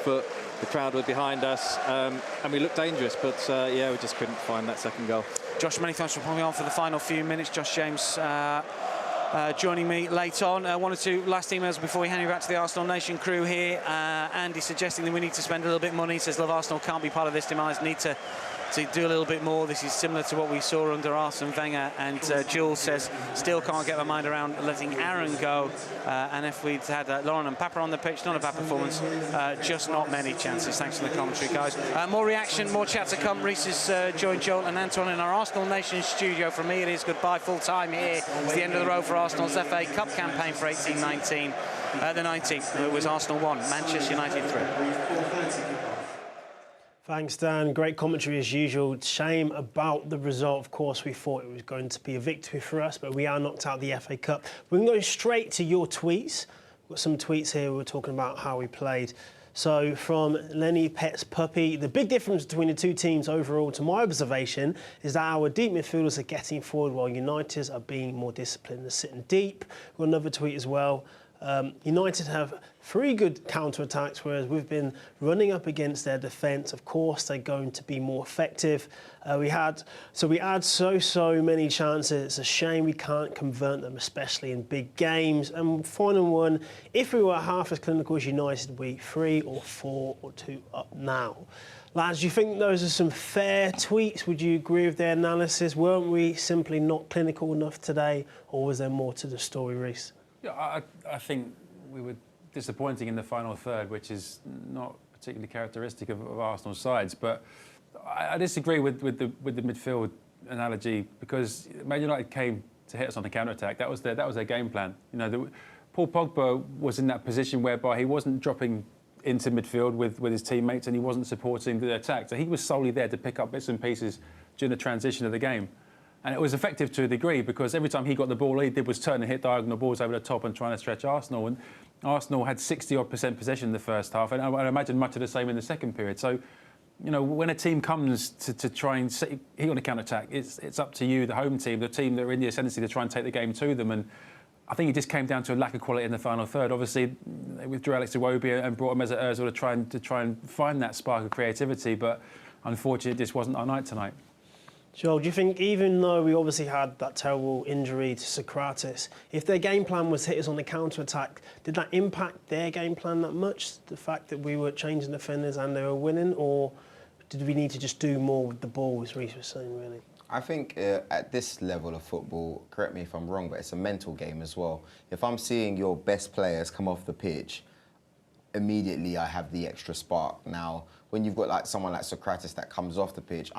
foot. The crowd were behind us, and we looked dangerous, but yeah, we just couldn't find that second goal. Josh, many thanks for coming on for the final few minutes. Josh James joining me late on. One or two last emails before we hand you back to the Arsenal Nation crew here. Andy suggesting that we need to spend a little bit of money. He says, Love Arsenal can't be part of this demise, need to do a little bit more. This is similar to what we saw under Arsene Wenger. And Jules says, still can't get my mind around letting Aaron go. And if we'd had Lauren and Papa on the pitch, not a bad performance, just not many chances. Thanks for the commentary, guys. More reaction, more chat to come. Reece has joined Joel and Anton in our Arsenal Nation studio. From me, it is goodbye full time here. It's the end of the road for Arsenal's FA Cup campaign for 18-19. The 19th, it was Arsenal 1, Manchester United 3. Thanks, Dan. Great commentary as usual. Shame about the result. Of course, we thought it was going to be a victory for us, but we are knocked out of the FA Cup. We can go straight to your tweets. We've got some tweets here. We're talking about how we played. So from Lenny Pets Puppy, the big difference between the two teams overall, to my observation, is that our deep midfielders are getting forward while United's are being more disciplined and sitting deep. We've got another tweet as well. United have 3 good counter-attacks, whereas we've been running up against their defence. Of course, they're going to be more effective. We had so many chances. It's a shame we can't convert them, especially in big games. And final one, if we were half as clinical as United, we'd be 3 or 4 or 2 up now. Lads, do you think those are some fair tweets? Would you agree with their analysis? Weren't we simply not clinical enough today, or was there more to the story, Reece? Yeah, I think we were disappointing in the final third, which is not particularly characteristic of Arsenal's sides. But I disagree with the midfield analogy, because Man United came to hit us on the counter-attack. That was their game plan. You know, Paul Pogba was in that position whereby he wasn't dropping into midfield with his teammates, and he wasn't supporting the attack. So he was solely there to pick up bits and pieces during the transition of the game. And it was effective to a degree, because every time he got the ball, all he did was turn and hit diagonal balls over the top and trying to stretch Arsenal. And Arsenal had 60-odd% possession in the first half, and I imagine much of the same in the second period. So, you know, when a team comes to try and hit on a counter-attack, it's up to you, the home team, the team that are in the ascendancy, to try and take the game to them. And I think it just came down to a lack of quality in the final third. Obviously, they withdrew Alex Iwobi and brought him as a Ozil to try and find that spark of creativity. But unfortunately, it just wasn't our night tonight. Joel, do you think, even though we obviously had that terrible injury to Socrates, if their game plan was hit us on the counter-attack, did that impact their game plan that much? The fact that we were changing defenders and they were winning, or did we need to just do more with the ball, as Reece was saying, really? I think at this level of football, correct me if I'm wrong, but it's a mental game as well. If I'm seeing your best players come off the pitch, immediately I have the extra spark. Now, when you've got like someone like Socrates that comes off the pitch,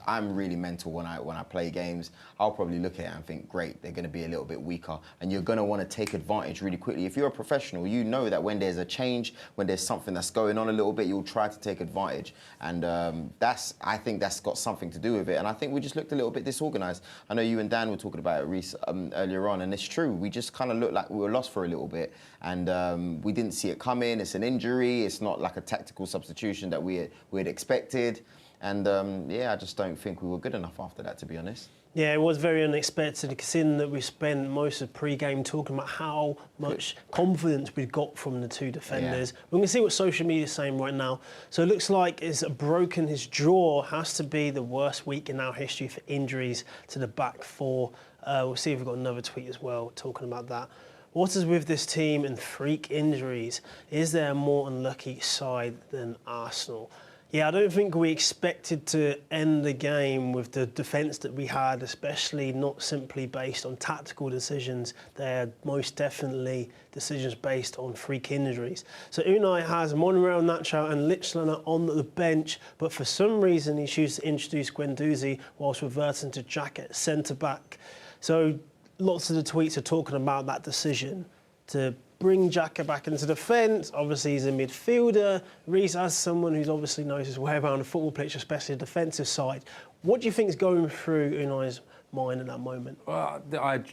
I'm really mental when I play games. I'll probably look at it and think, great, they're going to be a little bit weaker. And you're going to want to take advantage really quickly. If you're a professional, you know that when there's a change, when there's something that's going on a little bit, you'll try to take advantage. And I think that's got something to do with it. And I think we just looked a little bit disorganised. I know you and Dan were talking about it, Reece, earlier on, and it's true. We just kind of looked like we were lost for a little bit. And we didn't see it coming. It's an injury. It's not like a tactical substitution that we had expected. And, yeah, I just don't think we were good enough after that, to be honest. Yeah, it was very unexpected, considering that we spent most of pre-game talking about how much confidence we got from the two defenders. Yeah. We're going to see what social media is saying right now. So it looks like it's broken his jaw. Has to be the worst week in our history for injuries to the back four. We'll see if we've got another tweet as well talking about that. What is with this team and freak injuries? Is there a more unlucky side than Arsenal? Yeah, I don't think we expected to end the game with the defence that we had, especially not simply based on tactical decisions. They're most definitely decisions based on freak injuries. So Unai has Monreal, Nacho and Lichtsteiner on the bench, but for some reason he chooses to introduce Guendouzi whilst reverting to Jack at centre-back. So lots of the tweets are talking about that decision to bring Xhaka back into defence. Obviously, he's a midfielder. Reece, as someone who's obviously knows his way around the football pitch, especially the defensive side, what do you think is going through Unai's mind at that moment? Well, Dan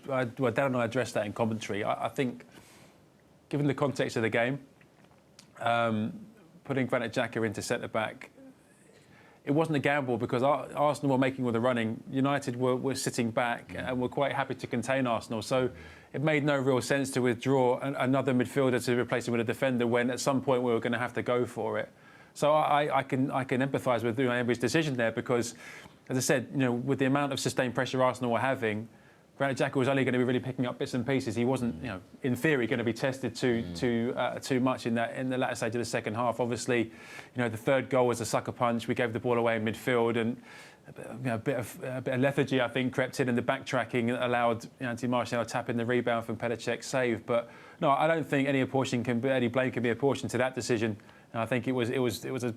and I addressed that in commentary. I think, given the context of the game, putting Granit Xhaka into centre-back, it wasn't a gamble because Arsenal were making all the running. United were sitting back and were quite happy to contain Arsenal. So it made no real sense to withdraw another midfielder to replace him with a defender when at some point we were going to have to go for it. So I can empathise with Unai Emery's decision there because, as I said, with the amount of sustained pressure Arsenal were having, Granit Xhaka was only going to be really picking up bits and pieces. He wasn't, in theory, going to be tested too much in the latter stage of the second half. Obviously, the third goal was a sucker punch. We gave the ball away in midfield, and a bit of lethargy, I think, crept in the backtracking that allowed Anthony Martial to tap in the rebound from Petacek's save. But no, I don't think any blame can be apportioned to that decision. And I think it was a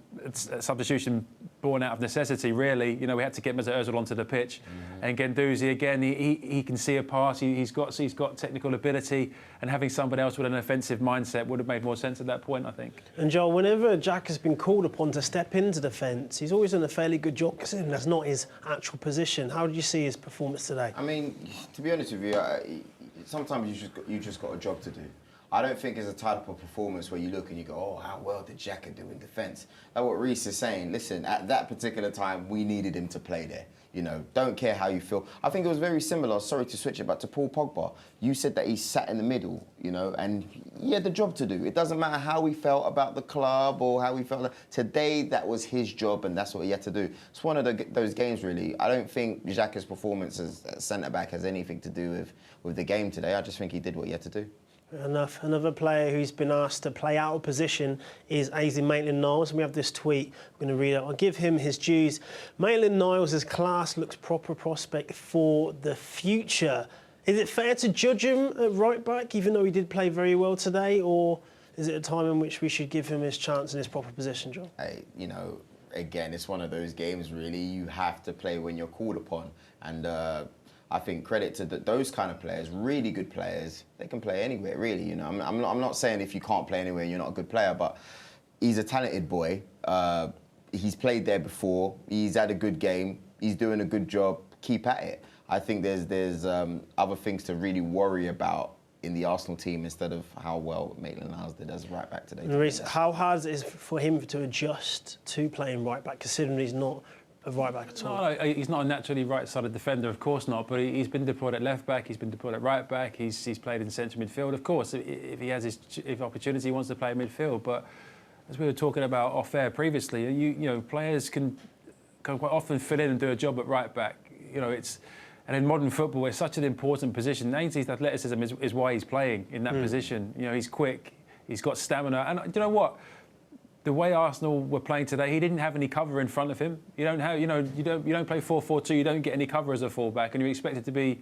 substitution born out of necessity, really. We had to get Mesut Ozil onto the pitch, and Guendouzi again. He can see a pass. He's got technical ability, and having somebody else with an offensive mindset would have made more sense at that point, I think. And Joel, whenever Jack has been called upon to step into defence, he's always done a fairly good job considering that's not his actual position. How did you see his performance today? I mean, to be honest with you, sometimes you just got a job to do. I don't think it's a type of performance where you look and you go, oh, how well did Xhaka do in defence? Like what Reece is saying, listen, at that particular time, we needed him to play there. Don't care how you feel. I think it was very similar, sorry to switch it back to Paul Pogba. You said that he sat in the middle, and he had the job to do. It doesn't matter how he felt about the club or how he felt. Today, that was his job and that's what he had to do. It's one of those games, really. I don't think Xhaka's performance as centre-back has anything to do with the game today. I just think he did what he had to do. Enough. Another player who's been asked to play out of position is Ainsley Maitland-Niles. We have this tweet. I'm going to read it. I'll give him his dues. Maitland-Niles' class looks proper prospect for the future. Is it fair to judge him at right back, even though he did play very well today, or is it a time in which we should give him his chance in his proper position, John? Hey, again, it's one of those games, really. You have to play when you're called upon. And I think credit to those kind of players, really good players. They can play anywhere, really. I'm not saying if you can't play anywhere, you're not a good player, but he's a talented boy. He's played there before. He's had a good game. He's doing a good job. Keep at it. I think there's other things to really worry about in the Arsenal team instead of how well Maitland-Niles did as right back today. Maurice, how hard is it for him to adjust to playing right back, considering he's not a right back at all? No, he's not a naturally right-sided defender, of course not. But he's been deployed at left back. He's been deployed at right back. He's played in central midfield. Of course, if he has if opportunity, he wants to play in midfield. But as we were talking about off air previously, players can quite often fill in and do a job at right back. And in modern football, it's such an important position. Ainsley's athleticism is why he's playing in that position. He's quick. He's got stamina. And you know what? The way Arsenal were playing today, he didn't have any cover in front of him. You don't play 4-4-2. You don't get any cover as a fullback, and you're expected to be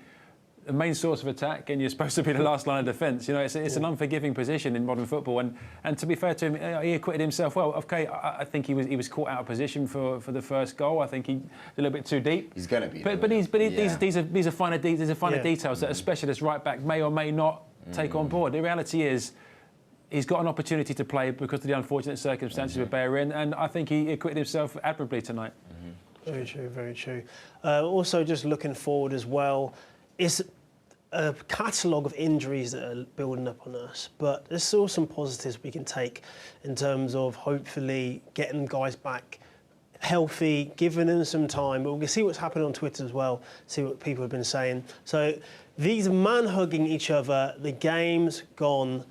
the main source of attack, and you're supposed to be the last line of defence. It's an unforgiving position in modern football. And to be fair to him, he acquitted himself well. Okay, I think he was caught out of position for the first goal. I think he a little bit too deep. He's going to be. These are finer details that a specialist right back may or may not take on board. The reality is, he's got an opportunity to play because of the unfortunate circumstances with Bahrain, and I think he acquitted himself admirably tonight. Very true, very true. Also, just looking forward as well, it's a catalogue of injuries that are building up on us, but there's still some positives we can take in terms of hopefully getting guys back healthy, giving them some time. But we can see what's happening on Twitter as well, see what people have been saying. So these man-hugging each other, the game's gone.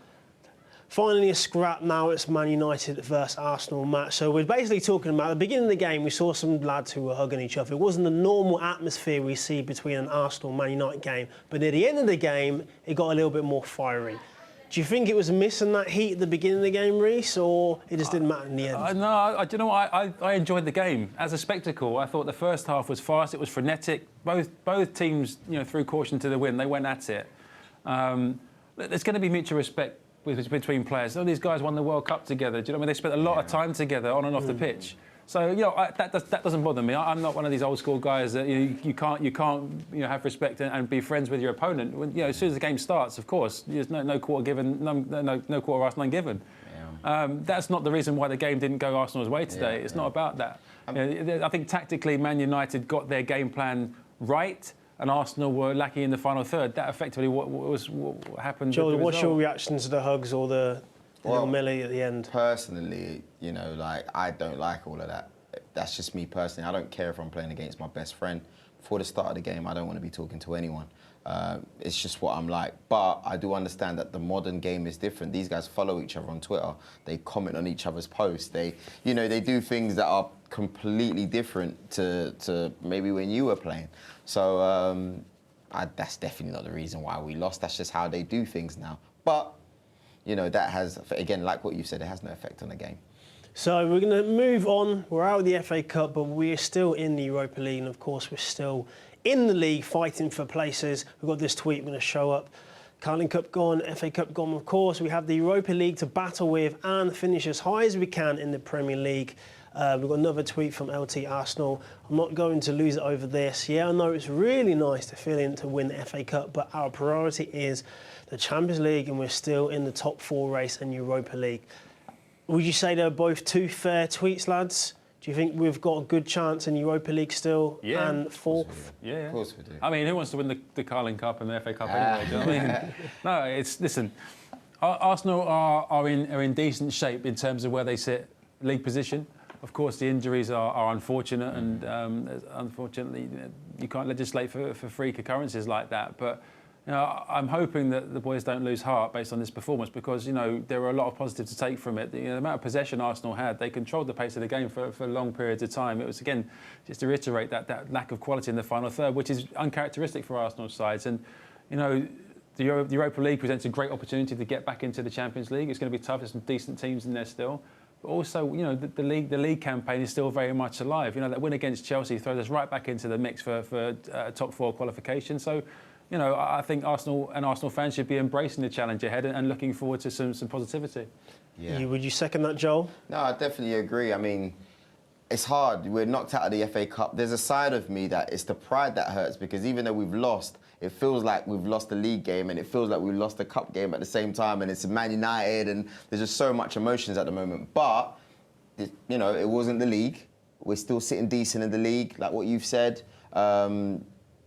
Finally a scrap now, it's Man United versus Arsenal match. So we're basically talking about, at the beginning of the game, we saw some lads who were hugging each other. It wasn't the normal atmosphere we see between an Arsenal-Man United game. But at the end of the game, it got a little bit more fiery. Do you think it was missing that heat at the beginning of the game, Reece, or it just didn't matter in the end? No, do you know what? I enjoyed the game as a spectacle. I thought the first half was fast, it was frenetic. Both teams, threw caution to the wind. They went at it. There's going to be mutual respect between players. All these guys won the World Cup together. Do you know what I mean? They spent a lot of time together on and off the pitch. So that doesn't bother me. I'm not one of these old school guys that you can't have respect and be friends with your opponent. As soon as the game starts, of course, there's no quarter given, no quarter asked, none given. Yeah. That's not the reason why the game didn't go Arsenal's way today. It's not about that. I think tactically, Man United got their game plan right, and Arsenal were lacking in the final third. That effectively what happened. Joel, what's your reaction to the hugs or the little melee at the end? Personally, I don't like all of that. that's just me personally. I don't care if I'm playing against my best friend. Before the start of the game, I don't want to be talking to anyone. It's just what I'm like. But I do understand that the modern game is different. These guys follow each other on Twitter. They comment on each other's posts. They do things that are completely different to maybe when you were playing. So that's definitely not the reason why we lost. That's just how they do things now. But, that has, again, like what you said, it has no effect on the game. So we're going to move on. We're out of the FA Cup, but we're still in the Europa League. And, of course, we're still in the league fighting for places. We've got this tweet going to show up. Carling Cup gone, FA Cup gone, of course. We have the Europa League to battle with and finish as high as we can in the Premier League. We've got another tweet from LT Arsenal. I'm not going to lose it over this. Yeah, I know it's really nice to feel in to win the FA Cup, but our priority is the Champions League, and we're still in the top 4 race and Europa League. Would you say they're both two fair tweets, lads? Do you think we've got a good chance in Europa League still and fourth? Yeah, of course we do. I mean, who wants to win the Carling Cup and the FA Cup anyway? Do you know what I mean? No, listen, Arsenal are in decent shape in terms of where they sit league position. Of course, the injuries are unfortunate, and unfortunately, you can't legislate for freak occurrences like that. But I'm hoping that the boys don't lose heart based on this performance, because there were a lot of positives to take from it. The amount of possession Arsenal had, they controlled the pace of the game for long periods of time. It was, again, just to reiterate that lack of quality in the final third, which is uncharacteristic for Arsenal sides. And the Europa League presents a great opportunity to get back into the Champions League. It's going to be tough. There's some decent teams in there still. But also, the league campaign is still very much alive. That win against Chelsea throws us right back into the mix for top 4 qualification. So, I think Arsenal and Arsenal fans should be embracing the challenge ahead and looking forward to some positivity. Yeah. Would you second that, Joel? No, I definitely agree. I mean, it's hard. We're knocked out of the FA Cup. There's a side of me that it's the pride that hurts, because even though we've lost, it feels like we've lost the league game, and it feels like we've lost the cup game at the same time, and it's Man United, and there's just so much emotions at the moment. But, it wasn't the league. We're still sitting decent in the league, like what you've said.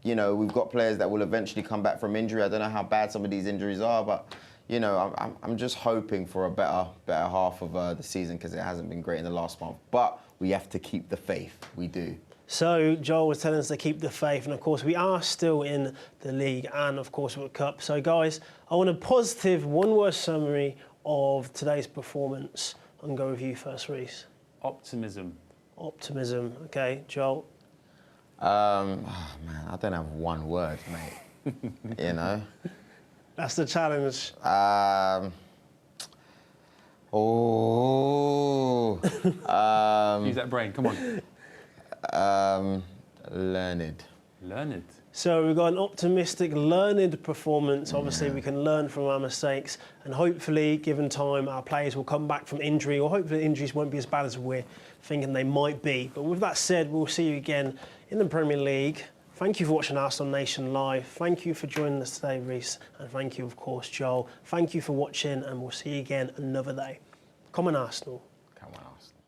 We've got players that will eventually come back from injury. I don't know how bad some of these injuries are, but, I'm just hoping for a better half of the season, because it hasn't been great in the last month. But we have to keep the faith. We do. So Joel was telling us to keep the faith, and of course we are still in the league and of course World Cup. So guys, I want a positive one-word summary of today's performance. I'm going to go with you first, Reece. Optimism. Optimism. Okay, Joel. Man, I don't have one word, mate. That's the challenge. Use that brain. Come on. Learned. Learned. So we've got an optimistic, learned performance. Obviously, we can learn from our mistakes, and hopefully, given time, our players will come back from injury, or hopefully injuries won't be as bad as we're thinking they might be. But with that said, we'll see you again in the Premier League. Thank you for watching Arsenal Nation Live. Thank you for joining us today, Reece. And thank you, of course, Joel. Thank you for watching, and we'll see you again another day. Come on, Arsenal. Come on, Arsenal.